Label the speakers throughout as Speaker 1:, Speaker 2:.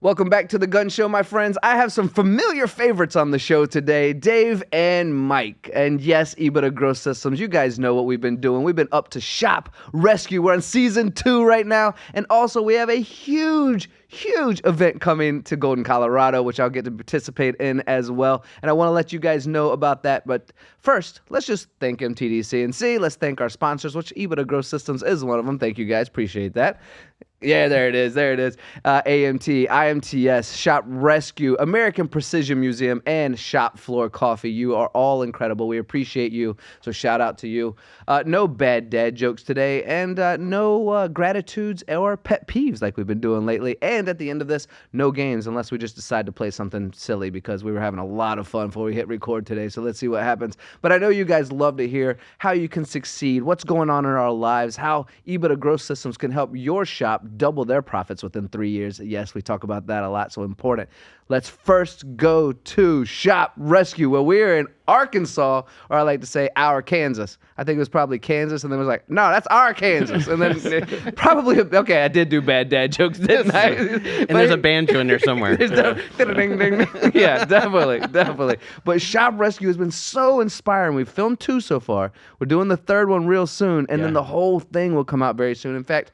Speaker 1: Welcome back to the Gunn Show, my friends. I have some familiar favorites on the show today, Dave and Mike. And yes, EBITDA Growth Systems, you guys know what we've been doing. We've been up to Shop Rescue. We're on season 2 right now. And also we have a huge event coming to Golden, Colorado, which I'll get to participate in as well. And I want to let you guys know about that. But first, let's just thank MTDCNC. Let's thank our sponsors, which EBITDA Growth Systems is one of them. Thank you guys. Appreciate that. Yeah, there it is. AMT, IMTS, Shop Rescue, American Precision Museum, and Shop Floor Coffee. You are all incredible. We appreciate you. So shout out to you. No bad dad jokes today, and no gratitudes or pet peeves like we've been doing lately. And at the end of this, no games unless we just decide to play something silly, because we were having a lot of fun before we hit record today. So let's see what happens. But I know you guys love to hear how you can succeed, what's going on in our lives, how EBITDA Growth Systems can help your shop double their profits within 3 years. Yes, we talk about that a lot, so important. Let's first go to Shop Rescue, where we're in Arkansas, or I like to say our Kansas. I think it was probably Kansas, and then it was like, no, that's our Kansas. And then probably, okay, I did do bad dad jokes, didn't I?
Speaker 2: And there's a banjo in there somewhere.
Speaker 1: Ding, ding. Yeah, definitely. But Shop Rescue has been so inspiring. We've filmed 2 so far. We're doing the 3rd one real soon, and then the whole thing will come out very soon. In fact,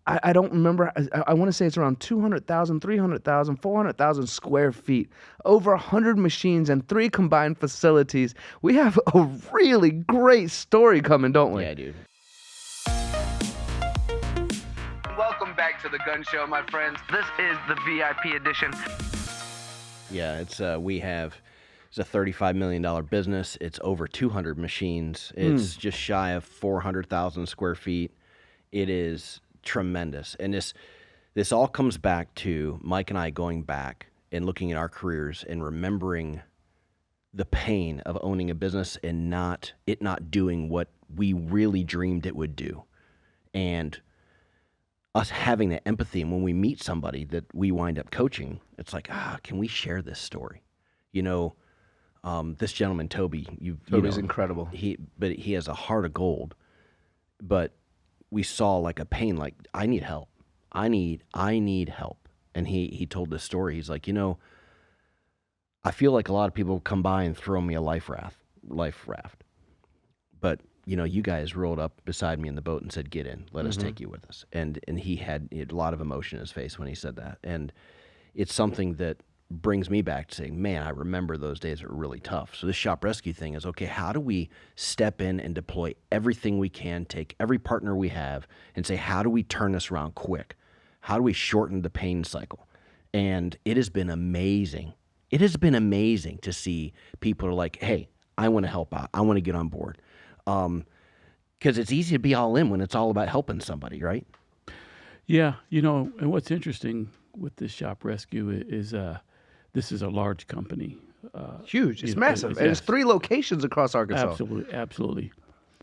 Speaker 1: I don't remember. I want to say it's around 200,000, 300,000, 400,000 square feet, over 100 machines, and 3 combined facilities. We have a really great story coming, don't we?
Speaker 2: Yeah, dude.
Speaker 1: Welcome back to the Gunn Show, my friends. This is the VIP edition.
Speaker 2: Yeah, it's a $35 million business. It's over 200 machines. It's just shy of 400,000 square feet. It is tremendous. And this all comes back to Mike and I going back and looking at our careers and remembering the pain of owning a business and not doing what we really dreamed it would do. And us having that empathy, and when we meet somebody that we wind up coaching, it's like, can we share this story? You know, this gentleman, Toby,
Speaker 1: Toby's incredible.
Speaker 2: He has a heart of gold, but we saw like a pain, like, I need help. I need help. And he told this story. He's like, I feel like a lot of people come by and throw me a life raft. But, you guys rolled up beside me in the boat and said, get in, let us take you with us. And he had a lot of emotion in his face when he said that. And it's something that brings me back to saying, man, I remember those days were really tough. So this Shop Rescue thing is, okay, how do we step in and deploy everything we can, take every partner we have, and say, how do we turn this around quick? How do we shorten the pain cycle? And it has been amazing. It has been amazing to see people are like, hey, I want to help out. I want to get on board. Because it's easy to be all in when it's all about helping somebody, right?
Speaker 3: Yeah, and what's interesting with this Shop Rescue is this is a large company.
Speaker 1: Huge. It's massive. And it's 3 locations across Arkansas.
Speaker 3: Absolutely.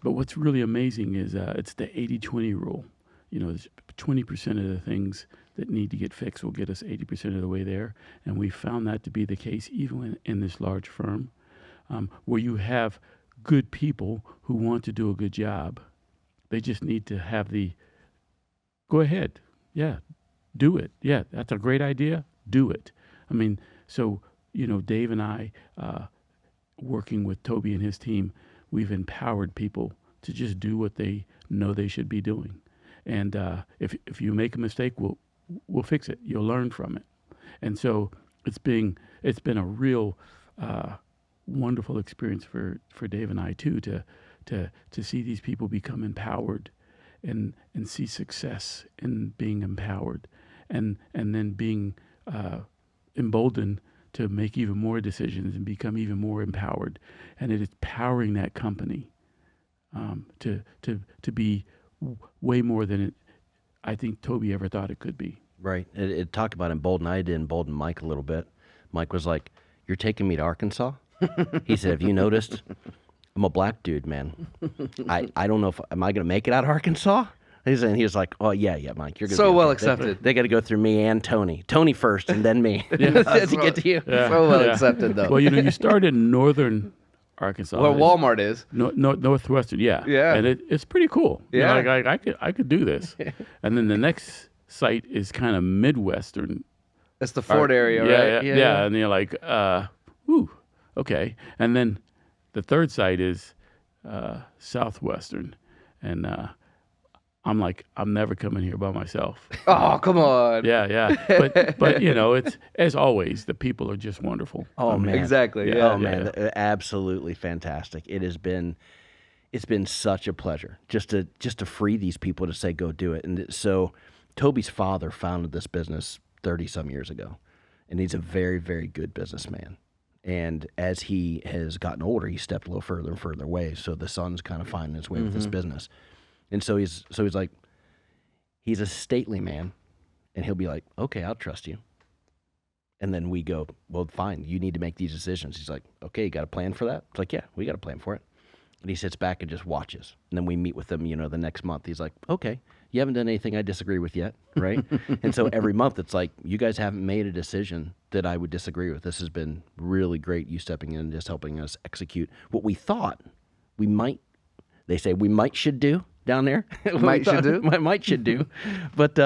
Speaker 3: But what's really amazing is it's the 80-20 rule. 20% of the things that need to get fixed will get us 80% of the way there. And we found that to be the case even in this large firm, where you have good people who want to do a good job. They just need to have go ahead. Yeah, do it. Yeah, that's a great idea. Do it. I mean, so, Dave and I, working with Toby and his team, we've empowered people to just do what they know they should be doing. And if you make a mistake, we'll fix it. You'll learn from it. And so it's been a real wonderful experience for Dave and I too, to see these people become empowered and see success in being empowered, and then being emboldened to make even more decisions and become even more empowered. And it is powering that company to be way more than I think Toby ever thought it could be.
Speaker 2: Right. It talked about embolden. I did embolden Mike a little bit. Mike was like, you're taking me to Arkansas? He said, have you noticed? I'm a black dude, man. I don't know am I going to make it out of Arkansas? He was like, oh, yeah, Mike. You're
Speaker 1: so well accepted.
Speaker 2: They got to go through me and Tony. Tony first and then me to get to you.
Speaker 1: Yeah. So well accepted, though.
Speaker 3: Well, you started in northern Arkansas.
Speaker 1: Where Walmart is.
Speaker 3: Northwestern, yeah.
Speaker 1: Yeah.
Speaker 3: And it's pretty cool.
Speaker 1: Yeah.
Speaker 3: I could do this. And then the next site is kind of Midwestern.
Speaker 1: That's the Ford area, right?
Speaker 3: Yeah. And you're like, whew, okay. And then the third site is Southwestern. And I'm like, I'm never coming here by myself.
Speaker 1: Oh, come on.
Speaker 3: Yeah. But it's, as always, the people are just wonderful.
Speaker 2: Oh, man.
Speaker 1: Exactly.
Speaker 3: Yeah.
Speaker 1: Yeah.
Speaker 2: Oh, man. Absolutely fantastic. It's been such a pleasure just to free these people to say, go do it. And so Toby's father founded this business 30-some years ago, and he's a very, very good businessman. And as he has gotten older, he stepped a little further and further away. So the son's kind of finding his way with this business. And so he's like, he's a stately man, and he'll be like, okay, I'll trust you. And then we go, well, fine, you need to make these decisions. He's like, okay, you got a plan for that? It's like, yeah, we got a plan for it. And he sits back and just watches. And then we meet with him, the next month. He's like, okay, you haven't done anything I disagree with yet, right? And so every month it's like, you guys haven't made a decision that I would disagree with. This has been really great, you stepping in and just helping us execute what we thought we might, they say we might should do down there.
Speaker 1: Might should do?
Speaker 2: Might should do. But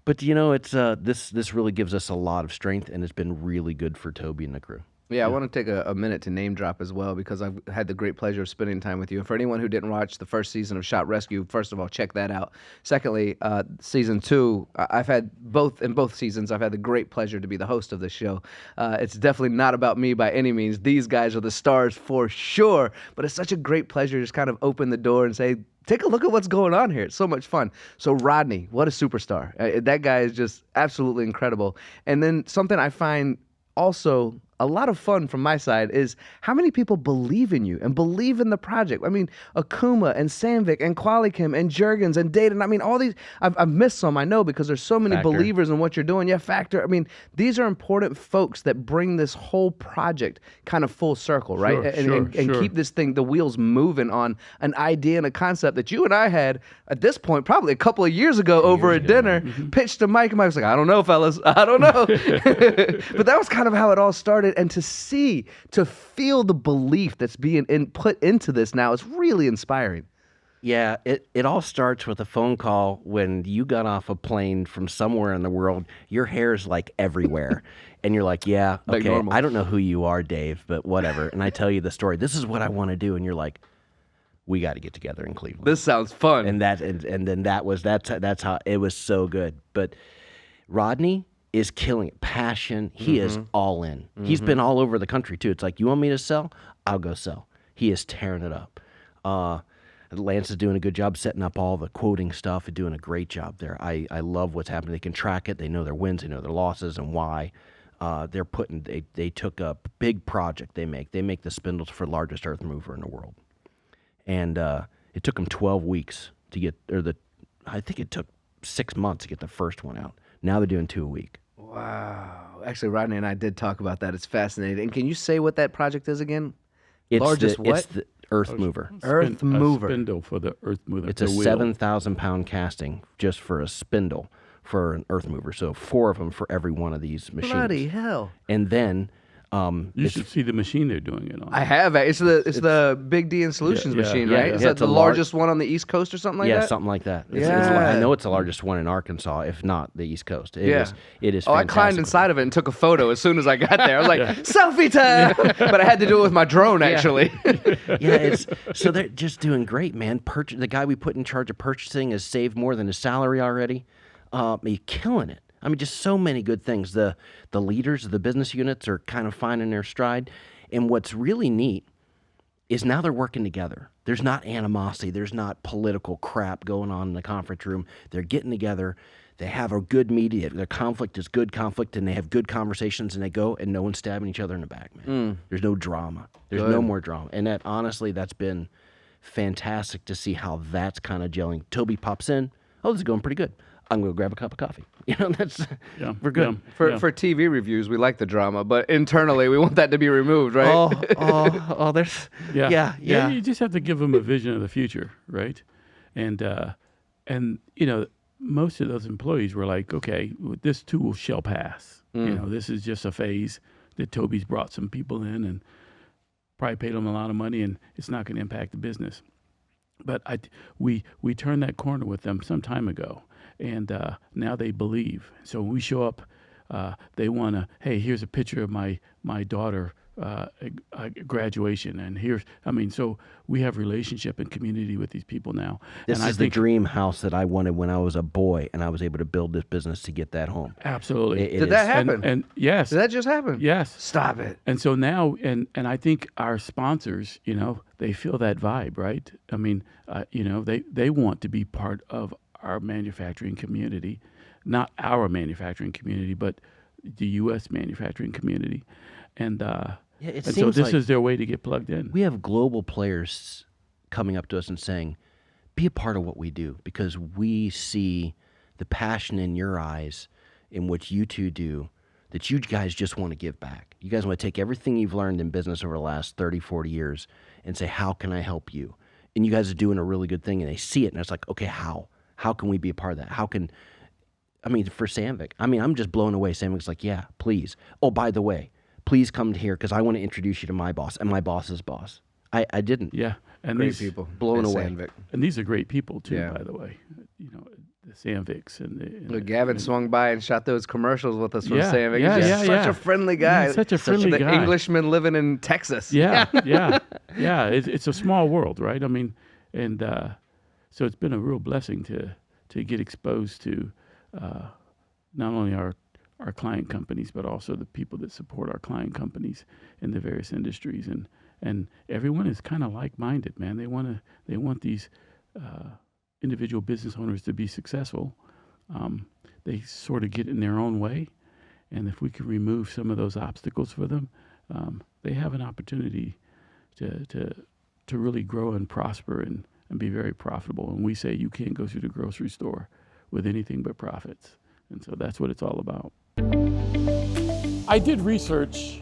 Speaker 2: it's this really gives us a lot of strength, and it's been really good for Toby and the crew.
Speaker 1: Yeah, I want to take a minute to name drop as well, because I've had the great pleasure of spending time with you. And for anyone who didn't watch the first season of Shop Rescue, first of all, check that out. Secondly, season 2, I've had both seasons, I've had the great pleasure to be the host of this show. It's definitely not about me by any means. These guys are the stars for sure. But it's such a great pleasure to just kind of open the door and say, take a look at what's going on here. It's so much fun. So Rodney, what a superstar. That guy is just absolutely incredible. And then something I find also a lot of fun from my side is how many people believe in you and believe in the project. I mean, Akuma and Sandvik and Qualichem and Juergens and Dayton. I mean, all these, I've missed some, I know, because there's so many
Speaker 2: Factor.
Speaker 1: believers in what you're doing. Yeah, Factor. I mean, these are important folks that bring this whole project kind of full circle, right?
Speaker 3: Sure,
Speaker 1: and
Speaker 3: sure.
Speaker 1: keep this thing, the wheels moving on an idea and a concept that you and I had at this point, probably a couple of years ago over at dinner, pitched to Mike, and Mike was like, I don't know, fellas. I don't know. But that was kind of how it all started. And to feel the belief that's being put into this now is really inspiring.
Speaker 2: Yeah, it all starts with a phone call when you got off a plane from somewhere in the world. Your hair's like everywhere. And you're like, yeah,
Speaker 1: Like
Speaker 2: okay,
Speaker 1: normal.
Speaker 2: I don't know who you are, Dave, but whatever. And I tell you the story. This is what I want to do. And you're like, we got to get together in Cleveland.
Speaker 1: This sounds fun.
Speaker 2: And then that's how it was so good. But Rodney is killing it. Passion. He is all in. He's been all over the country too. It's like, you want me to sell? I'll go sell. He is tearing it up. Lance is doing a good job setting up all the quoting stuff and doing a great job there. I love what's happening. They can track it. They know their wins. They know their losses and why. They took a big project they make. They make the spindles for the largest earth mover in the world. And it took them 12 weeks to get, I think it took 6 months to get the first one out. Now they're doing 2 a week.
Speaker 1: Wow. Actually, Rodney and I did talk about that. It's fascinating. And can you say what that project is again?
Speaker 2: It's
Speaker 1: Largest what?
Speaker 2: It's the earth mover.
Speaker 1: Earth mover.
Speaker 3: A spindle for the earth mover.
Speaker 2: It's a
Speaker 3: the wheel.
Speaker 2: 7,000-pound casting just for a spindle for an earth mover. So 4 of them for every one of these machines.
Speaker 1: Bloody hell.
Speaker 2: And then
Speaker 3: You should see the machine they're doing it on.
Speaker 1: I have. It's the Big D and Solutions
Speaker 3: Yeah,
Speaker 1: machine,
Speaker 2: yeah,
Speaker 1: right?
Speaker 2: yeah.
Speaker 1: Is that
Speaker 2: It's
Speaker 1: the
Speaker 2: a
Speaker 1: largest one on the East Coast or something like that?
Speaker 2: yeah, something like that.
Speaker 1: Yeah.
Speaker 2: I know it's the largest one in Arkansas, if not the East Coast. It is
Speaker 1: Oh, I
Speaker 2: fantastic.
Speaker 1: climbed inside of it and took a photo as soon as I got there. I was like, selfie time! But I had to do it with my drone, actually.
Speaker 2: Yeah, so they're just doing great, man. The guy we put in charge of purchasing has saved more than his salary already. He's killing it. I mean, just so many good things. The leaders of the business units are kind of finding their stride. And what's really neat is now they're working together. There's not animosity. There's not political crap going on in the conference room. They're getting together. They have a good meeting. Their conflict is good conflict, and they have good conversations, and they go, and no one's stabbing each other in the back, man. There's no drama. There's no more drama. And honestly, that's been fantastic to see how that's kind of gelling. Toby pops in. Oh, this is going pretty good. I'm going to grab a cup of coffee. We're good.
Speaker 1: For TV reviews, we like the drama, but internally, we want that to be removed, right?
Speaker 2: There's
Speaker 3: Yeah,
Speaker 2: yeah.
Speaker 3: You just have to give them a vision of the future, right? And most of those employees were like, okay, this too shall pass. This is just a phase that Toby's brought some people in and probably paid them a lot of money, and it's not going to impact the business. But we turned that corner with them some time ago, and now they believe. So when we show up, they want to, hey, here's a picture of my daughter graduation, and so we have relationship and community with these people now.
Speaker 2: This
Speaker 3: and
Speaker 2: is the dream house that I wanted when I was a boy, and I was able to build this business to get that home.
Speaker 3: Absolutely.
Speaker 1: Did that happen?
Speaker 3: And yes.
Speaker 1: Did that just happen?
Speaker 3: Yes.
Speaker 1: Stop it.
Speaker 3: And so now, and I think our sponsors, they feel that vibe, right? I mean, they want to be part of our manufacturing community, not our manufacturing community, but the U.S. manufacturing community. And so this is their way to get plugged in.
Speaker 2: We have global players coming up to us and saying, be a part of what we do, because we see the passion in your eyes in what you two do, that you guys just want to give back. You guys want to take everything you've learned in business over the last 30, 40 years and say, how can I help you? And you guys are doing a really good thing, and they see it, and it's like, okay, how? How can we be a part of that? For Sandvik, I'm just blown away. Sandvik's like, yeah, please. Oh, by the way, please come here because I want to introduce you to my boss and my boss's boss. I didn't.
Speaker 3: Yeah. And
Speaker 1: Great
Speaker 3: these
Speaker 1: people.
Speaker 2: Blown away.
Speaker 1: Sandvik.
Speaker 3: And these are great people too,
Speaker 1: Yeah.
Speaker 3: by the way. The Sandviks and
Speaker 1: Gavin swung by and shot those commercials with us from
Speaker 3: Yeah,
Speaker 1: Sandvik.
Speaker 3: yeah,
Speaker 1: He's
Speaker 3: yeah,
Speaker 1: just such
Speaker 3: yeah.
Speaker 1: a friendly guy.
Speaker 3: He's such a friendly
Speaker 1: the
Speaker 3: guy.
Speaker 1: Englishman living in Texas.
Speaker 3: Yeah. It's a small world, right? So it's been a real blessing to get exposed to not only our client companies, but also the people that support our client companies in the various industries, and everyone is kind of like-minded, man. They want these individual business owners to be successful. They sort of get in their own way, and if we can remove some of those obstacles for them, they have an opportunity to really grow and prosper and be very profitable. And we say you can't go through the grocery store with anything but profits. And so that's what it's all about. I did research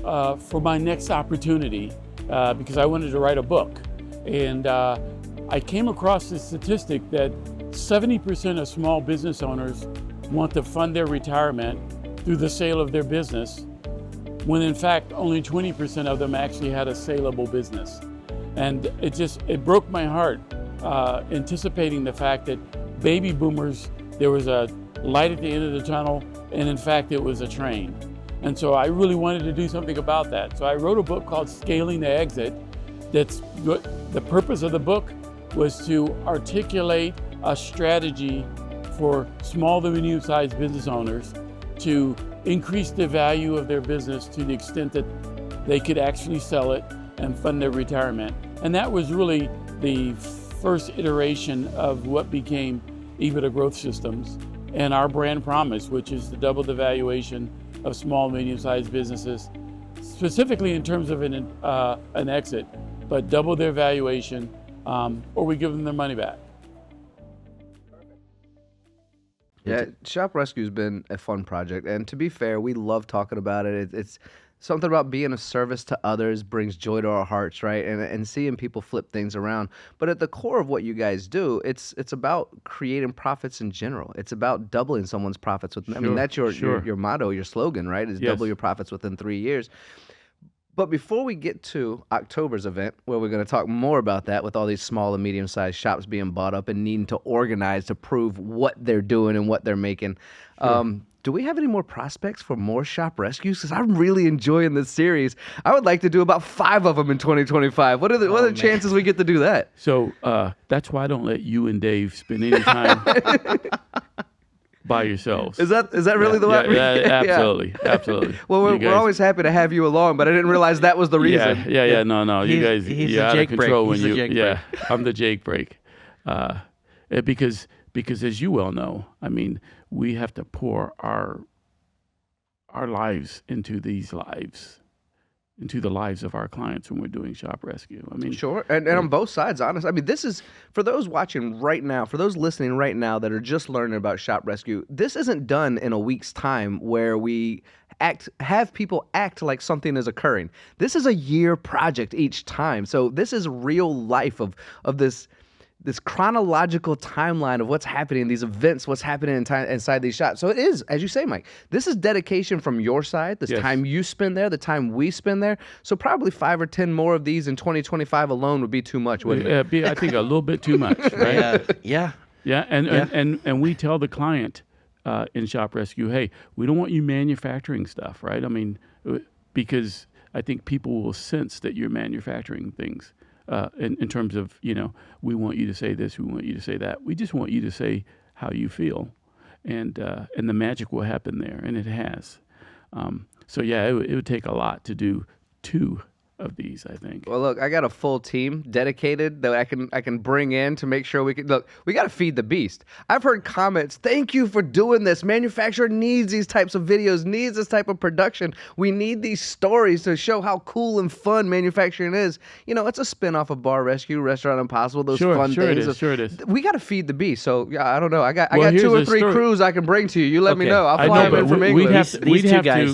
Speaker 3: for my next opportunity because I wanted to write a book. And I came across this statistic that 70% of small business owners want to fund their retirement through the sale of their business, when in fact only 20% of them actually had a saleable business. And it broke my heart anticipating the fact that baby boomers, there was a light at the end of the tunnel, and in fact it was a train. And so I really wanted to do something about that. So I wrote a book called Scaling the Exit. The purpose of the book was to articulate a strategy for small to medium-sized business owners to increase the value of their business to the extent that they could actually sell it and fund their retirement. And that was really the first iteration of what became EBITDA Growth Systems and our brand promise, which is to double the valuation of small, medium-sized businesses, specifically in terms of an exit, but double their valuation, or we give them their money back.
Speaker 1: Yeah, Shop Rescue's been a fun project, and to be fair, we love talking about it. It's something about being of service to others brings joy to our hearts, right? And seeing people flip things around. But at the core of what you guys do, it's about creating profits in general. It's about doubling someone's profits. I mean, that's your motto, your slogan, right? Is double your profits within 3 years. But before we get to October's event, where we're going to talk more about that with all these small and medium-sized shops being bought up and needing to organize to prove what they're doing and what they're making, do we have any more prospects for more shop rescues? Because I'm really enjoying this series. I would like to do about 5 of them in 2025. What are the chances we get to do that?
Speaker 3: So that's why I don't let you and Dave spend any time by yourselves.
Speaker 1: Is that really the way?
Speaker 3: Yeah, absolutely.
Speaker 1: Well, we're always happy to have you along, but I didn't realize that was the reason.
Speaker 3: Yeah. No. You guys, you're out of control when you.
Speaker 2: Yeah,
Speaker 3: I'm the Jake break. Because as you well know, I mean, we have to pour our lives into these lives, into the lives of our clients when we're doing shop rescue. I mean,
Speaker 1: sure, and on both sides, honestly. I mean, this is for those watching right now, for those listening right now that are just learning about shop rescue. This isn't done in a week's time where we have people act like something is occurring. This is a year project each time. So this is real life of this chronological timeline of what's happening, these events, what's happening inside these shops. So it is, as you say, Mike, this is dedication from your side, this time you spend there, the time we spend there. So probably 5 or 10 more of these in 2025 alone would be too much, wouldn't it?
Speaker 3: I think a little bit too much, right?
Speaker 2: Yeah.
Speaker 3: Yeah, and we tell the client in Shop Rescue, hey, we don't want you manufacturing stuff, right? I mean, because I think people will sense that you're manufacturing things in terms of, we want you to say this, we want you to say that. We just want you to say how you feel, and the magic will happen there, and it has. So yeah, it would take a lot to do 2 of these, I think.
Speaker 1: Well, look, I got a full team dedicated that I can bring in to make sure we can look. We got to feed the beast. I've heard comments. Thank you for doing this. Manufacturer needs these types of videos, needs this type of production. We need these stories to show how cool and fun manufacturing is. It's a spinoff of Bar Rescue, Restaurant Impossible. Those fun things.
Speaker 3: Sure it is.
Speaker 1: We got to feed the beast. So yeah, I don't know. I got 2 or 3 crews I can bring to you. You let me know. I'll fly them in from England.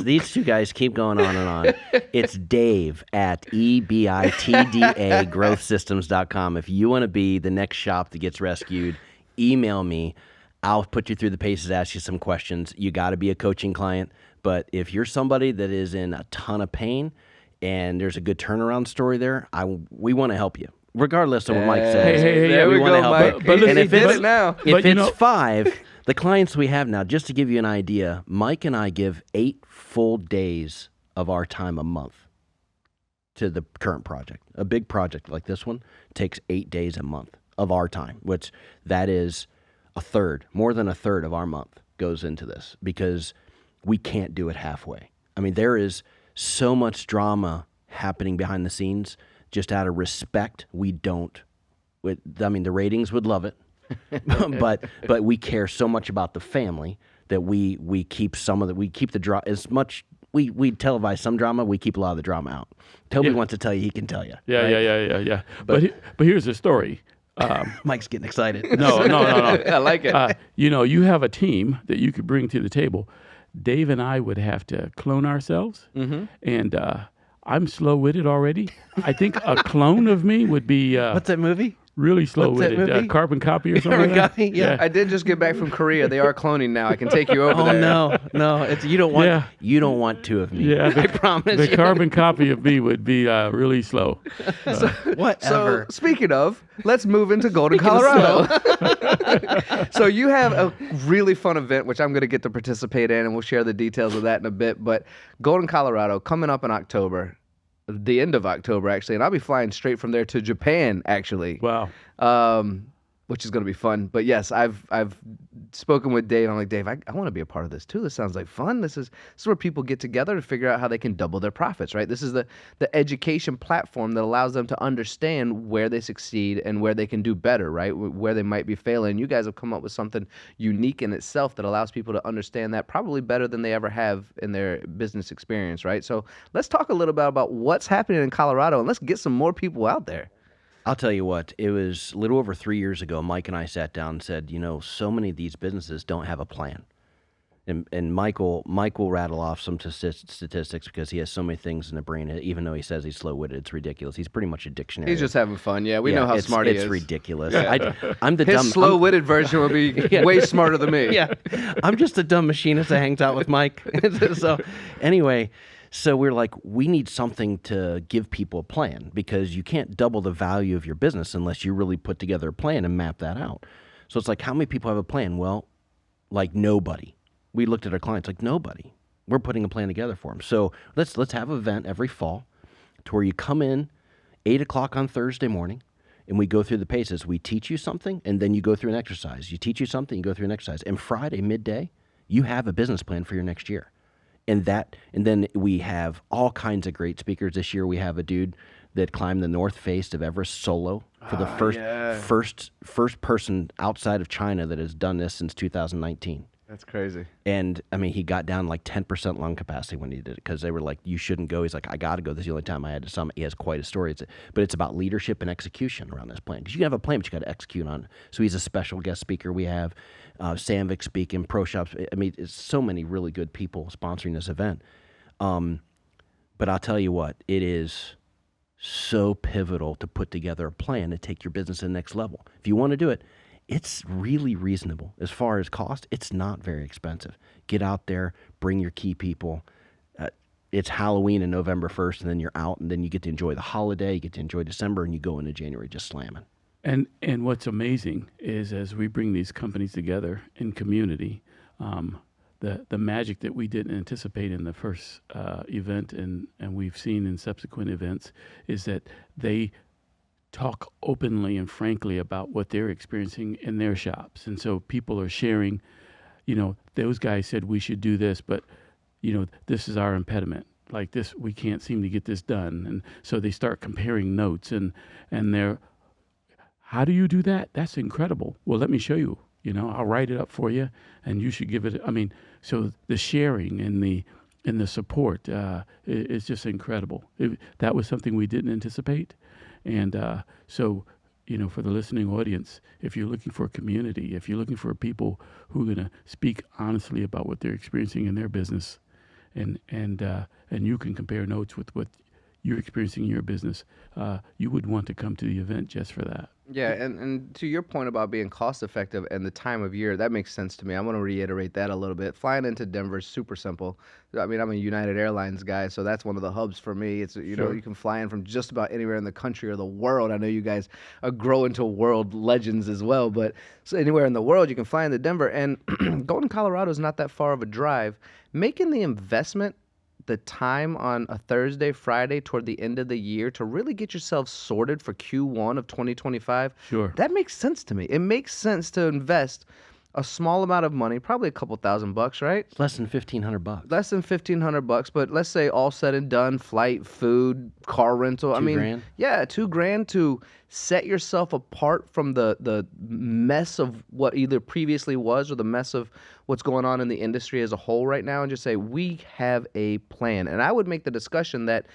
Speaker 2: These two guys keep going on and on. It's Dave at EBITDA growthsystems.com. If you want to be the next shop that gets rescued, email me. I'll put you through the paces, ask you some questions. You got to be a coaching client. But if you're somebody that is in a ton of pain and there's a good turnaround story there, we want to help you. Regardless of what Mike says.
Speaker 1: Hey, there we
Speaker 2: want to
Speaker 1: go,
Speaker 2: help
Speaker 1: Mike.
Speaker 2: But
Speaker 1: And if it's now.
Speaker 2: If it's 5, the clients we have now, just to give you an idea, Mike and I give 8 full days of our time a month to the current project. A big project like this one takes 8 days a month of our time, which that is more than a third of our month goes into this, because we can't do it halfway. I mean, there is so much drama happening behind the scenes. Just out of respect, we don't. The ratings would love it, but we care so much about the family that we keep the drama as much. We televise some drama. We keep a lot of the drama out. Toby wants to tell you, he can tell you.
Speaker 3: Yeah. But here's the story.
Speaker 2: Mike's getting excited.
Speaker 3: No.
Speaker 1: I like it.
Speaker 3: You have a team that you could bring to the table. Dave and I would have to clone ourselves, and I'm slow-witted already. I think a clone of me would be...
Speaker 2: What's that movie?
Speaker 3: Really slow-witted. Carbon Copy or something like that?
Speaker 2: Yeah.
Speaker 1: I did just get back from Korea. They are cloning now. I can take you over there.
Speaker 2: No. You don't want 2 of me.
Speaker 3: Yeah,
Speaker 2: I promise.
Speaker 3: The carbon copy of me would be really slow.
Speaker 2: Whatever.
Speaker 1: So speaking of, let's move into Golden, Colorado. So you have a really fun event, which I'm going to get to participate in, and we'll share the details of that in a bit. But Golden, Colorado, coming up in October. The end of October, actually, and I'll be flying straight from there to Japan, actually.
Speaker 3: Wow.
Speaker 1: Which is going to be fun. But yes, I've spoken with Dave. I'm like, Dave, I want to be a part of this too. This sounds like fun. This is where people get together to figure out how they can double their profits, right? This is the education platform that allows them to understand where they succeed and where they can do better, right? Where they might be failing. You guys have come up with something unique in itself that allows people to understand that probably better than they ever have in their business experience, right? So let's talk a little bit about what's happening in Colorado, and let's get some more people out there.
Speaker 2: I'll tell you what, it was a little over 3 years ago, Mike and I sat down and said, so many of these businesses don't have a plan. And Mike will rattle off some statistics because he has so many things in the brain. Even though he says he's slow-witted, it's ridiculous. He's pretty much a dictionary.
Speaker 1: He's just having fun. Yeah, we know how smart he is.
Speaker 2: It's ridiculous.
Speaker 1: Yeah.
Speaker 2: I'm the
Speaker 1: His
Speaker 2: dumb.
Speaker 1: slow-witted version will be way smarter than me.
Speaker 2: Yeah, I'm just a dumb machinist that hangs out with Mike. So anyway, so we're like, we need something to give people a plan, because you can't double the value of your business unless you really put together a plan and map that out. So it's like, how many people have a plan? Well, like nobody. We looked at our clients like nobody. We're putting a plan together for them. So let's have an event every fall to where you come in 8 o'clock on Thursday morning, and we go through the paces. We teach you something, and then you go through an exercise. You teach you something, you go through an exercise. And Friday, midday, you have a business plan for your next year. And then we have all kinds of great speakers. This year we have a dude that climbed the North Face of Everest solo for the first person outside of China that has done this since 2019.
Speaker 1: That's crazy.
Speaker 2: And I mean, he got down like 10% lung capacity when he did it, because they were like, you shouldn't go. He's like, I got to go. This is the only time I had to summit. He has quite a story. But it's about leadership and execution around this plan, because you can have a plan, but you got to execute on it. So he's a special guest speaker. We have Sandvik speaking, Pro Shops. I mean, it's so many really good people sponsoring this event. But I'll tell you what, it is so pivotal to put together a plan to take your business to the next level. If you want to do it, it's really reasonable. As far as cost, it's not very expensive. Get out there, bring your key people. It's Halloween on November 1st, and then you're out, and then you get to enjoy the holiday, you get to enjoy December, and you go into January just slamming.
Speaker 3: And what's amazing is as we bring these companies together in community, the magic that we didn't anticipate in the first event and we've seen in subsequent events is that they talk openly and frankly about what they're experiencing in their shops. And so people are sharing, those guys said we should do this, but, this is our impediment. Like this, we can't seem to get this done. And so they start comparing notes and they're, how do you do that? That's incredible. Well, let me show you. I'll write it up for you, and you should give it. So the sharing and the support is just incredible. That was something we didn't anticipate, and so for the listening audience, if you're looking for a community, if you're looking for people who are going to speak honestly about what they're experiencing in their business, and you can compare notes with what you're experiencing in your business, you would want to come to the event just for that.
Speaker 1: Yeah, and to your point about being cost effective and the time of year, that makes sense to me. I want to reiterate that a little bit. Flying into Denver is super simple. I mean, I'm a United Airlines guy, so that's one of the hubs for me. It's know, you can fly in from just about anywhere in the country or the world. I know you guys are growing to world legends as well, but so anywhere in the world you can fly into Denver. And going to Colorado is not that far of a drive. Making the investment, the time on a Thursday, Friday toward the end of the year to really get yourself sorted for Q1 of 2025,
Speaker 3: Sure.
Speaker 1: that makes sense to me. It makes sense to invest a small amount of money, probably a couple $1,000, right?
Speaker 2: It's less than $1,500.
Speaker 1: Less than $1,500, but let's say all said and done, flight, food, car rental.
Speaker 2: $2,000?
Speaker 1: Yeah, $2,000 to set yourself apart from the mess of what either previously was or the mess of what's going on in the industry as a whole right now, and just say we have a plan. And I would make the discussion that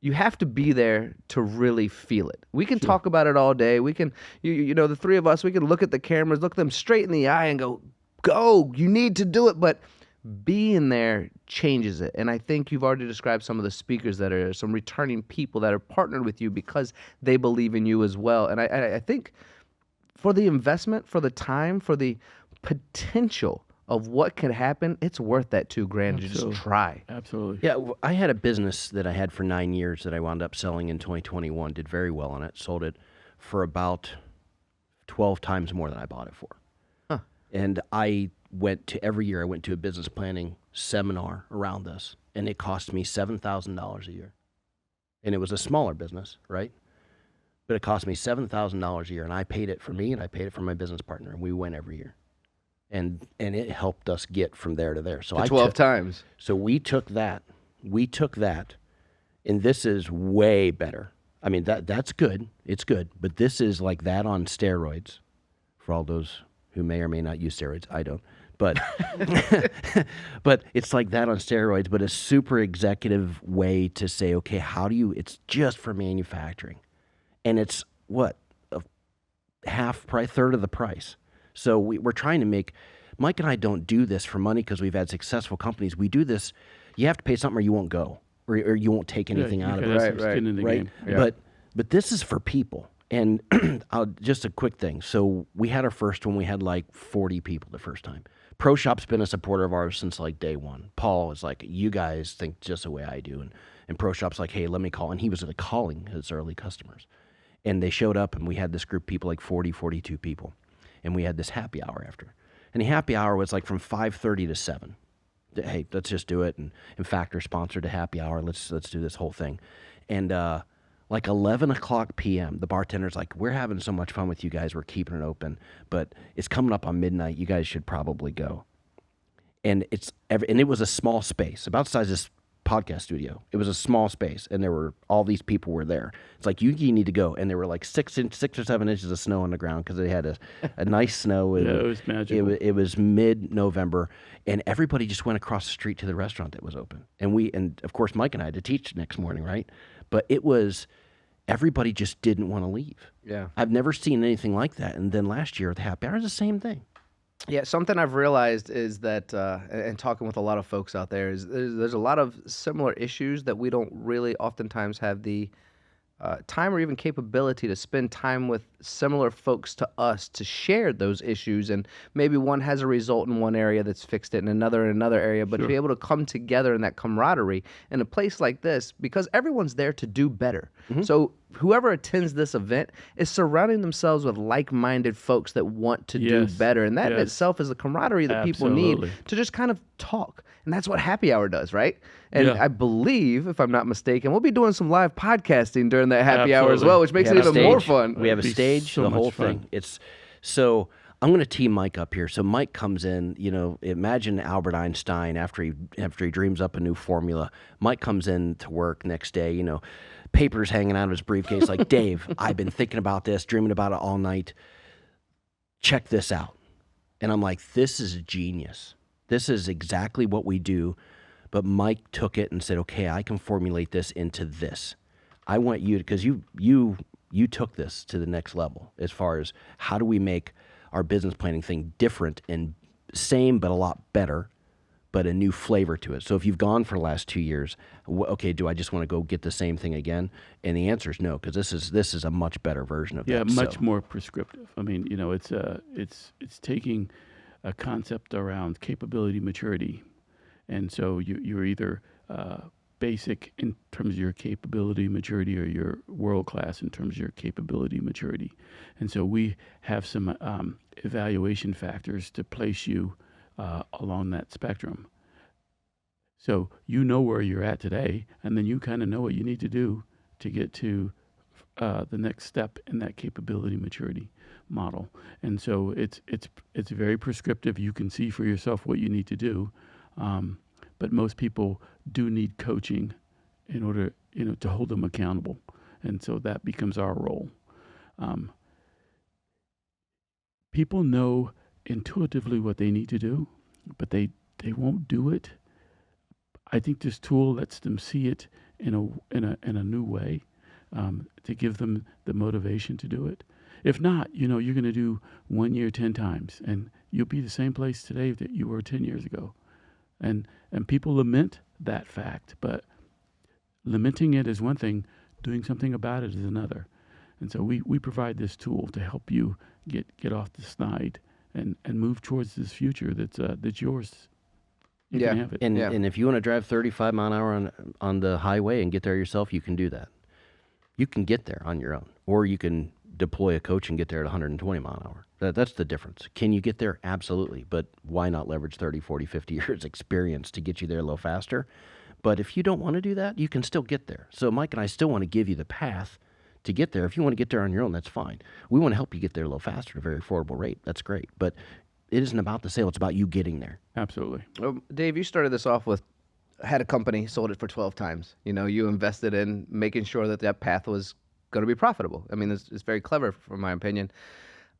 Speaker 1: you have to be there to really feel it. We can talk about it all day. We can, the three of us, we can look at the cameras, look them straight in the eye and go, you need to do it. But being there changes it. And I think you've already described some of the speakers that are some returning people that are partnered with you because they believe in you as well. And I think for the investment, for the time, for the potential of what could happen, it's worth that $2,000 to just try.
Speaker 3: Absolutely.
Speaker 2: Yeah, I had a business that I had for 9 years that I wound up selling in 2021. Did very well on it. Sold it for about 12 times more than I bought it for.
Speaker 1: Huh.
Speaker 2: And every year I went to a business planning seminar around this, and it cost me $7,000 a year. And it was a smaller business, right? But it cost me $7,000 a year, and I paid it for me, and I paid it for my business partner, and we went every year. And it helped us get from there to there. So
Speaker 1: 12 times.
Speaker 2: So we took that, and this is way better. I mean, that's good. It's good. But this is like that on steroids for all those who may or may not use steroids. I don't. But but it's like that on steroids, but a super executive way to say, okay, it's just for manufacturing. And it's what? A half price, third of the price. So we're trying to make, Mike and I don't do this for money because we've had successful companies. We do this, you have to pay something or you won't go, or you won't take anything out of it.
Speaker 3: Right.
Speaker 2: Yeah. But this is for people. And just a quick thing. So we had our first one, we had like 40 people the first time. Pro Shop's been a supporter of ours since like day one. Paul is like, you guys think just the way I do. And Pro Shop's like, hey, let me call. And he was like calling his early customers. And they showed up and we had this group of people, like 40, 42 people. And we had this happy hour after. And the happy hour was like from 5:30 to 7. Hey, let's just do it. And in fact, they're sponsored a happy hour. Let's do this whole thing. And like 11 o'clock p.m., the bartender's like, we're having so much fun with you guys. We're keeping it open. But it's coming up on midnight. You guys should probably go. And it was a small space, about the size of this podcast studio. It was a small space, and all these people were there. It's like, you need to go. And there were like 6 or 7 inches of snow on the ground because they had a nice snow.
Speaker 3: Yeah, it was magical.
Speaker 2: It was mid-November, and everybody just went across the street to the restaurant that was open. And of course, Mike and I had to teach next morning, right? But everybody just didn't want to leave.
Speaker 1: Yeah.
Speaker 2: I've never seen anything like that. And then last year at the happy hour, it was the same thing.
Speaker 1: Yeah, something I've realized is that, and talking with a lot of folks out there, is there's a lot of similar issues that we don't really oftentimes have the time or even capability to spend time with similar folks to us to share those issues, and maybe one has a result in one area that's fixed it and another in another area, but to be able to come together in that camaraderie in a place like this, because everyone's there to do better. So whoever attends this event is surrounding themselves with like-minded folks that want to do better, and that in itself is the camaraderie that people need to just kind of talk. And that's what happy hour does, right? And I believe, if I'm not mistaken, we'll be doing some live podcasting during that happy hour as well, which makes it even more fun.
Speaker 2: We have a stage, the whole thing. So I'm going to tee Mike up here. So Mike comes in, imagine Albert Einstein after he dreams up a new formula. Mike comes in to work next day, papers hanging out of his briefcase like, Dave, I've been thinking about this, dreaming about it all night. Check this out. And I'm like, this is genius. This is exactly what we do. But Mike took it and said, okay, I can formulate this into this. I want you to, because you took this to the next level as far as how do we make our business planning thing different and same but a lot better, but a new flavor to it. So if you've gone for the last 2 years, okay, do I just want to go get the same thing again? And the answer is no, because this is a much better version of that.
Speaker 3: Yeah, much more prescriptive. I mean, it's taking a concept around capability maturity. And so you're either basic in terms of your capability maturity, or you're world-class in terms of your capability maturity. And so we have some evaluation factors to place you along that spectrum. So you know where you're at today, and then you kind of know what you need to do to get to the next step in that capability maturity model. And so it's very prescriptive. You can see for yourself what you need to do. But most people do need coaching in order, to hold them accountable. And so that becomes our role. People know intuitively what they need to do, but they won't do it. I think this tool lets them see it in a new way, to give them the motivation to do it. If not, you're going to do 1 year 10 times, and you'll be the same place today that you were 10 years ago. And people lament that fact, but lamenting it is one thing, doing something about it is another. And so we provide this tool to help you get off the snide and move towards this future that's yours. You can have it.
Speaker 2: And if you want to drive 35 mile an hour on the highway and get there yourself, you can do that. You can get there on your own, or you can deploy a coach and get there at 120 mile an hour. That's the difference. Can you get there? Absolutely. But why not leverage 30, 40, 50 years experience to get you there a little faster? But if you don't want to do that, you can still get there. So Mike and I still want to give you the path to get there. If you want to get there on your own, that's fine. We want to help you get there a little faster at a very affordable rate. That's great. But it isn't about the sale. It's about you getting there.
Speaker 3: Absolutely.
Speaker 1: Well, Dave, you started this off with, had a company, sold it for 12 times. You invested in making sure that path was going to be profitable. I mean, it's very clever, from my opinion.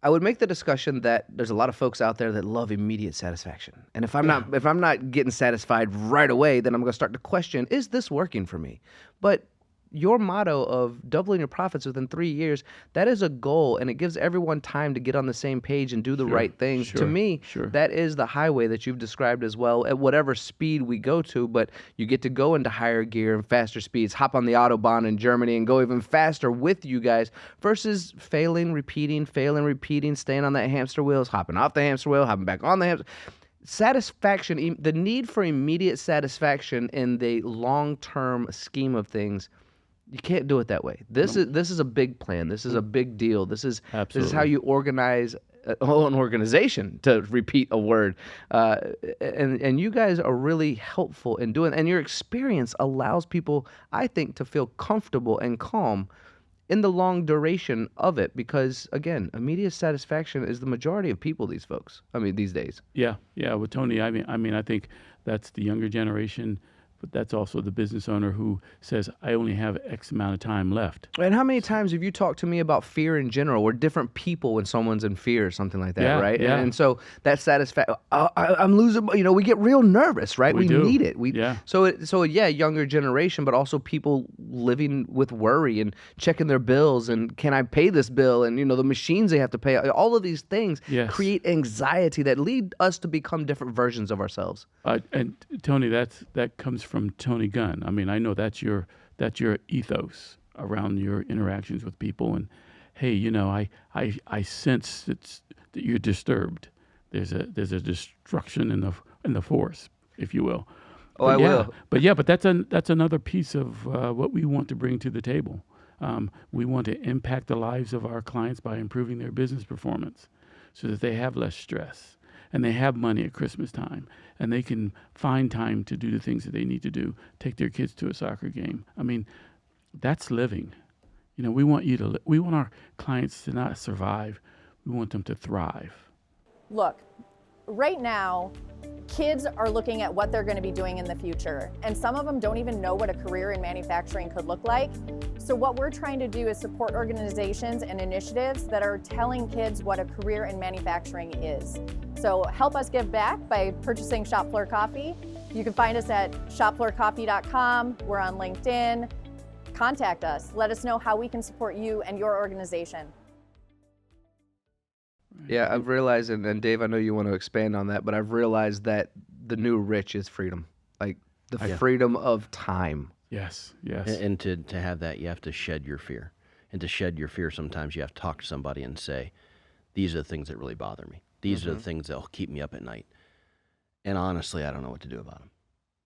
Speaker 1: I would make the discussion that there's a lot of folks out there that love immediate satisfaction. And if I'm not getting satisfied right away, then I'm going to start to question, is this working for me? But your motto of doubling your profits within 3 years, that is a goal, and it gives everyone time to get on the same page and do the right things. To me, that is the highway that you've described as well, at whatever speed we go to, but you get to go into higher gear and faster speeds, hop on the Autobahn in Germany and go even faster with you guys, versus failing, repeating, staying on that hamster wheels, hopping off the hamster wheel, hopping back on the hamster. Satisfaction, the need for immediate satisfaction in the long-term scheme of things, you can't do it that way. This is a big plan. This is a big deal. This is how you organize an organization, to repeat a word. And you guys are really helpful in doing, and your experience allows people, I think, to feel comfortable and calm in the long duration of it, because again, immediate satisfaction is the majority of people, these days.
Speaker 3: Yeah. Well, Tony, I mean, I think that's the younger generation. But that's also the business owner who says, I only have X amount of time left.
Speaker 1: And how many times have you talked to me about fear in general? We're different people when someone's in fear or something like that, right?
Speaker 3: Yeah.
Speaker 1: And so that satisfaction, I'm losing, we get real nervous, right? We need it. So younger generation, but also people living with worry and checking their bills and can I pay this bill? And, the machines they have to pay, all of these things create anxiety that lead us to become different versions of ourselves.
Speaker 3: And Tony, that comes from Tony Gunn. I mean, I know that's your ethos. around your interactions with people. And hey, I sense that you're disturbed. There's a destruction in the force, if you will.
Speaker 1: Oh, I will.
Speaker 3: But that's another piece of what we want to bring to the table. We want to impact the lives of our clients by improving their business performance, so that they have less stress and they have money at Christmas time and they can find time to do the things that they need to do. Take their kids to a soccer game. I mean, that's living. We want we want our clients to not survive. We want them to thrive.
Speaker 4: Look, right now, kids are looking at what they're going to be doing in the future, and some of them don't even know what a career in manufacturing could look like. So what we're trying to do is support organizations and initiatives that are telling kids what a career in manufacturing is. So help us give back by purchasing Shop Floor Coffee. You can find us at shopfloorcoffee.com. We're on LinkedIn. Contact us. Let us know how we can support you and your organization.
Speaker 1: Yeah, I've realized, and Dave, I know you want to expand on that, but I've realized that the new rich is freedom, like the freedom of time.
Speaker 3: Yes.
Speaker 2: And to have that, you have to shed your fear. And to shed your fear, sometimes you have to talk to somebody and say, these are the things that really bother me. These are the things that will keep me up at night. And honestly, I don't know what to do about them.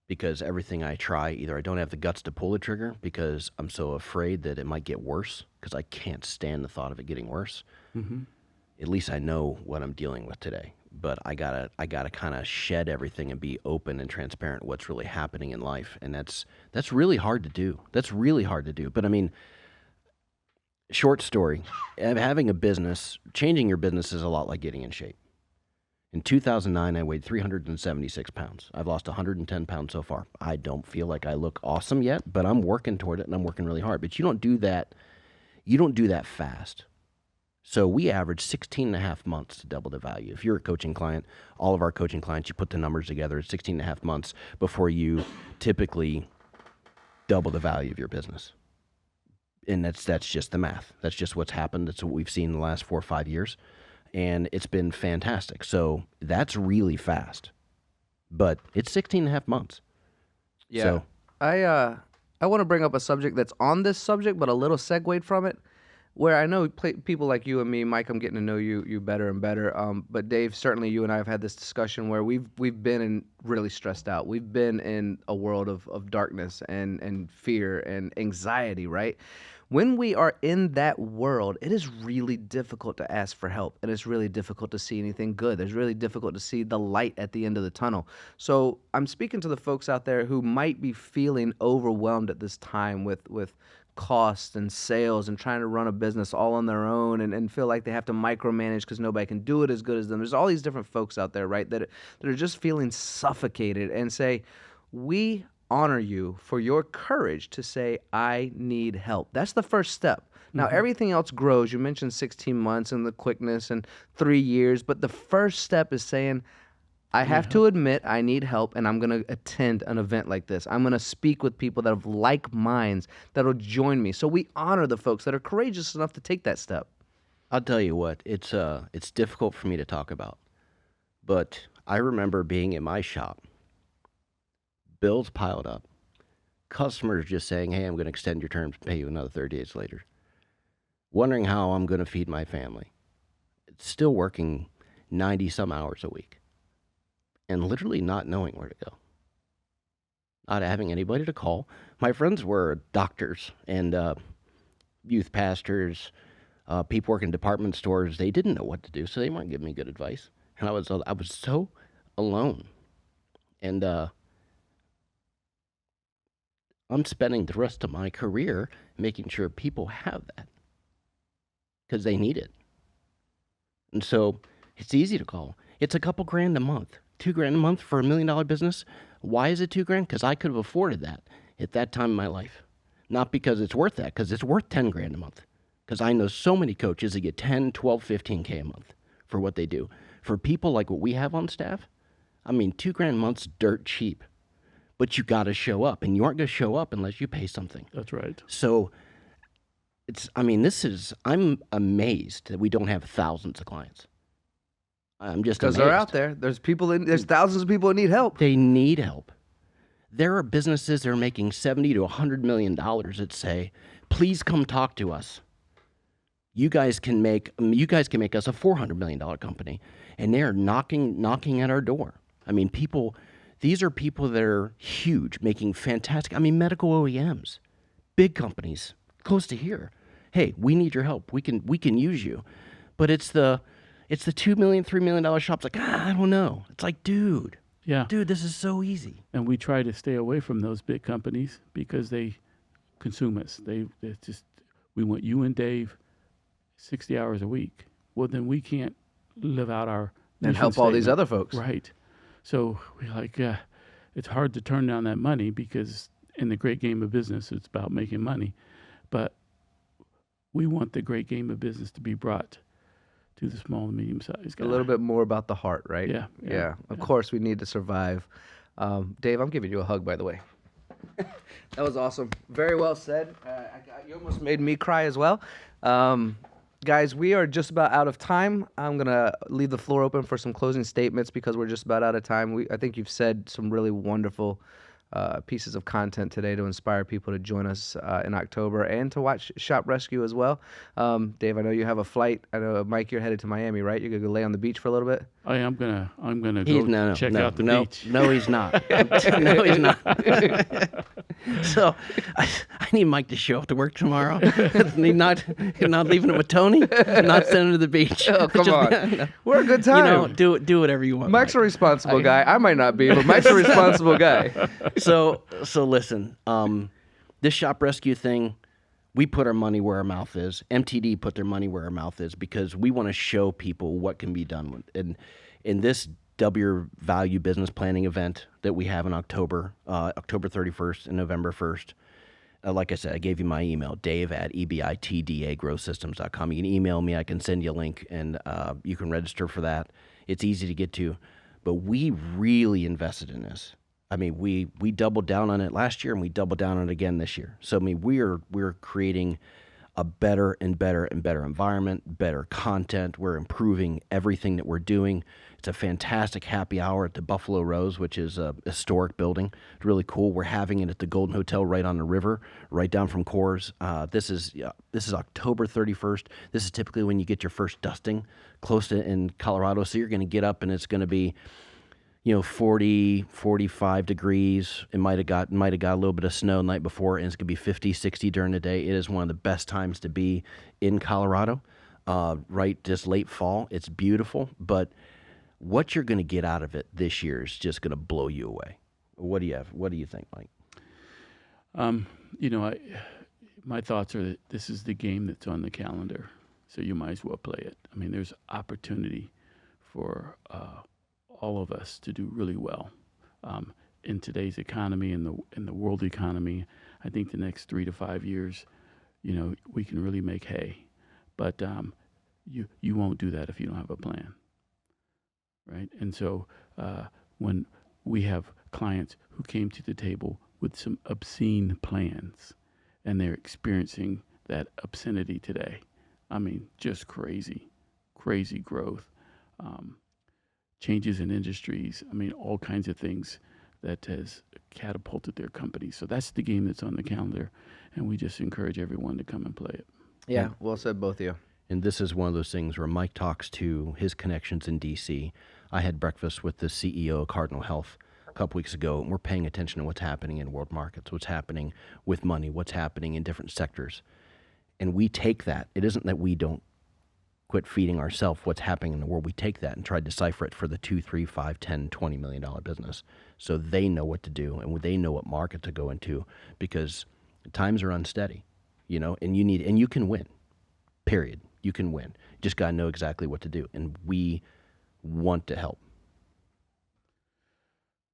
Speaker 2: Because everything I try, either I don't have the guts to pull the trigger because I'm so afraid that it might get worse, because I can't stand the thought of it getting worse. Mm-hmm. At least I know what I'm dealing with today. But I gotta kind of shed everything and be open and transparent what's really happening in life, and that's really hard to do. That's really hard to do. But I mean, short story: having a business, changing your business is a lot like getting in shape. In 2009, I weighed 376 pounds. I've lost 110 pounds so far. I don't feel like I look awesome yet, but I'm working toward it, and I'm working really hard. But you don't do that. You don't do that fast. So we average 16 and a half months to double the value. If you're a coaching client, all of our coaching clients, you put the numbers together, it's 16 and a half months before you typically double the value of your business. And that's just the math. That's just what's happened. That's what we've seen in the last 4 or 5 years. And it's been fantastic. So that's really fast. But it's 16 and a half months.
Speaker 1: Yeah.
Speaker 2: So,
Speaker 1: I want to bring up a subject that's on this subject, but a little segued from it. Where I know people like you and me, Mike, I'm getting to know you better and better. But Dave, certainly you and I have had this discussion where we've been really stressed out. We've been in a world of darkness and fear and anxiety, right? When we are in that world, it is really difficult to ask for help, and it's really difficult to see anything good. It's really difficult to see the light at the end of the tunnel. So I'm speaking to the folks out there who might be feeling overwhelmed at this time with cost and sales and trying to run a business all on their own and feel like they have to micromanage because nobody can do it as good as them. There's all these different folks out there, right, that are just feeling suffocated, and say, we honor you for your courage to say, I need help. That's the first step. Now, everything else grows. You mentioned 16 months and the quickness and 3 years, but the first step is saying, I have to admit I need help, and I'm going to attend an event like this. I'm going to speak with people that have like minds that will join me. So we honor the folks that are courageous enough to take that step.
Speaker 2: I'll tell you what, it's difficult for me to talk about. But I remember being in my shop, bills piled up, customers just saying, hey, I'm going to extend your terms and pay you another 30 days later, wondering how I'm going to feed my family. It's still working 90-some hours a week. And literally not knowing where to go. Not having anybody to call. My friends were doctors and youth pastors, people working in department stores. They didn't know what to do, so they weren't giving me good advice. And I was so alone. And I'm spending the rest of my career making sure people have that because they need it. And so it's easy to call. It's a couple grand a month. $2,000 a month for $1 million business. Why is it $2,000? Because I could have afforded that at that time in my life. Not because it's worth that, because it's worth $10,000 a month. Because I know so many coaches that get 10, 12, 15K a month for what they do. For people like what we have on staff, I mean, $2,000 a month's dirt cheap. But you got to show up, and you aren't going to show up unless you pay something.
Speaker 3: That's right.
Speaker 2: So I'm amazed that we don't have thousands of clients. I'm just
Speaker 1: because they're out there. There's thousands of people that need help.
Speaker 2: They need help. There are businesses that are making $70 to $100 million that say, please come talk to us. You guys can make us a $400 million company. And they're knocking at our door. I mean, these are people that are huge, making fantastic, medical OEMs, big companies, close to here. Hey, we need your help. We can use you. But it's the $2 million, $3 million shops like, I don't know. It's like, dude, this is so easy.
Speaker 3: And we try to stay away from those big companies because they consume us. We want you and Dave 60 hours a week. Well, then we can't live out our
Speaker 1: And
Speaker 3: mission
Speaker 1: help all these
Speaker 3: statement.
Speaker 1: other folks.
Speaker 3: Right. So we're like, it's hard to turn down that money because in the great game of business, it's about making money. But we want the great game of business to be brought to the small and medium-sized guy.
Speaker 1: A little bit more about the heart, right?
Speaker 3: Yeah.
Speaker 1: Of course, we need to survive. Dave, I'm giving you a hug, by the way. That was awesome. Very well said. You almost made me cry as well. Guys, we are just about out of time. I'm going to leave the floor open for some closing statements because we're just about out of time. I think you've said some really wonderful pieces of content today to inspire people to join us in October and to watch Shop Rescue as well. Dave, I know you have a flight. I know, Mike, you're headed to Miami, right? You're going to go lay on the beach for a little bit?
Speaker 3: I'm gonna go check out the beach.
Speaker 2: No, he's not. No, he's not. So I need Mike to show up to work tomorrow. You're not leaving him with Tony. Not sending him to the beach.
Speaker 1: Oh, come on. We're a good time.
Speaker 2: Do whatever you want.
Speaker 1: Mike's
Speaker 2: Mike.
Speaker 1: a responsible guy. I might not be, but Mike's a responsible guy.
Speaker 2: So listen, this Shop Rescue thing, we put our money where our mouth is. MTD put their money where our mouth is because we want to show people what can be done with. And in this Double Your Value business planning event that we have in October 31st and November 1st, like I said, I gave you my email, dave@ebitdagrowsystems.com. You can email me. I can send you a link, and you can register for that. It's easy to get to. But we really invested in this. We doubled down on it last year, and we doubled down on it again this year. So, we're creating a better and better and better environment, better content. We're improving everything that we're doing. It's a fantastic happy hour at the Buffalo Rose, which is a historic building. It's really cool. We're having it at the Golden Hotel right on the river, right down from Coors. This is October 31st. This is typically when you get your first dusting close to in Colorado. So you're going to get up, and it's going to be 40, 45 degrees. It might have got a little bit of snow the night before, and it's going to be 50, 60 during the day. It is one of the best times to be in Colorado, right, just late fall. It's beautiful, but what you're going to get out of it this year is just going to blow you away. What do you think, Mike?
Speaker 3: My thoughts are that this is the game that's on the calendar, so you might as well play it. There's opportunity for all of us to do really well in today's economy and the world economy. I think the next 3 to 5 years, we can really make hay. But you won't do that if you don't have a plan, right? And so when we have clients who came to the table with some obscene plans, and they're experiencing that obscenity today. Just crazy growth. Changes in industries, all kinds of things that has catapulted their company. So that's the game that's on the calendar, and we just encourage everyone to come and play it.
Speaker 1: Yeah, well said, both of you.
Speaker 2: And this is one of those things where Mike talks to his connections in D.C. I had breakfast with the CEO of Cardinal Health a couple weeks ago, and we're paying attention to what's happening in world markets, what's happening with money, what's happening in different sectors. And we take that. It isn't that we don't quit feeding ourselves what's happening in the world. We take that and try to decipher it for the $2, $3, $5, $10, $20 million business, so they know what to do and they know what market to go into, because times are unsteady, and you can win. Period. You can win. You just got to know exactly what to do, and we want to help.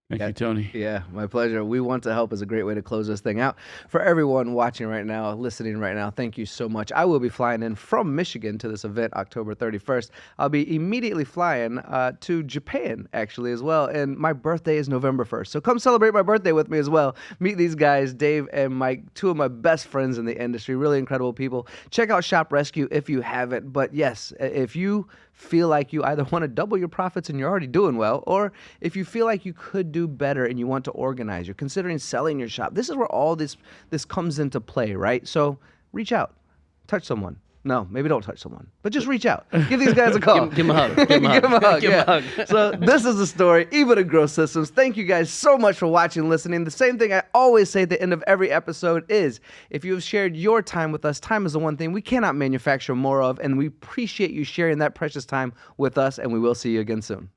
Speaker 3: Thank you, Tony.
Speaker 1: Yeah, my pleasure. We want to help is a great way to close this thing out. For everyone watching right now, listening right now, thank you so much. I will be flying in from Michigan to this event October 31st. I'll be immediately flying to Japan, actually, as well. And my birthday is November 1st. So come celebrate my birthday with me as well. Meet these guys, Dave and Mike, two of my best friends in the industry, really incredible people. Check out Shop Rescue if you haven't. But yes, if you feel like you either want to double your profits and you're already doing well, or if you feel like you could do better and you want to organize, you're considering selling your shop. This is where all this comes into play, right? So reach out, touch someone. No, maybe don't touch someone, but just reach out. Give these guys a call.
Speaker 2: Give him a hug. Give him a hug.
Speaker 1: Give him a hug.
Speaker 2: Give him a
Speaker 1: Yeah.
Speaker 2: hug.
Speaker 1: So this is the story. Eva to Grow Systems. Thank you guys so much for watching and listening. The same thing I always say at the end of every episode is, if you have shared your time with us, time is the one thing we cannot manufacture more of, and we appreciate you sharing that precious time with us, and we will see you again soon.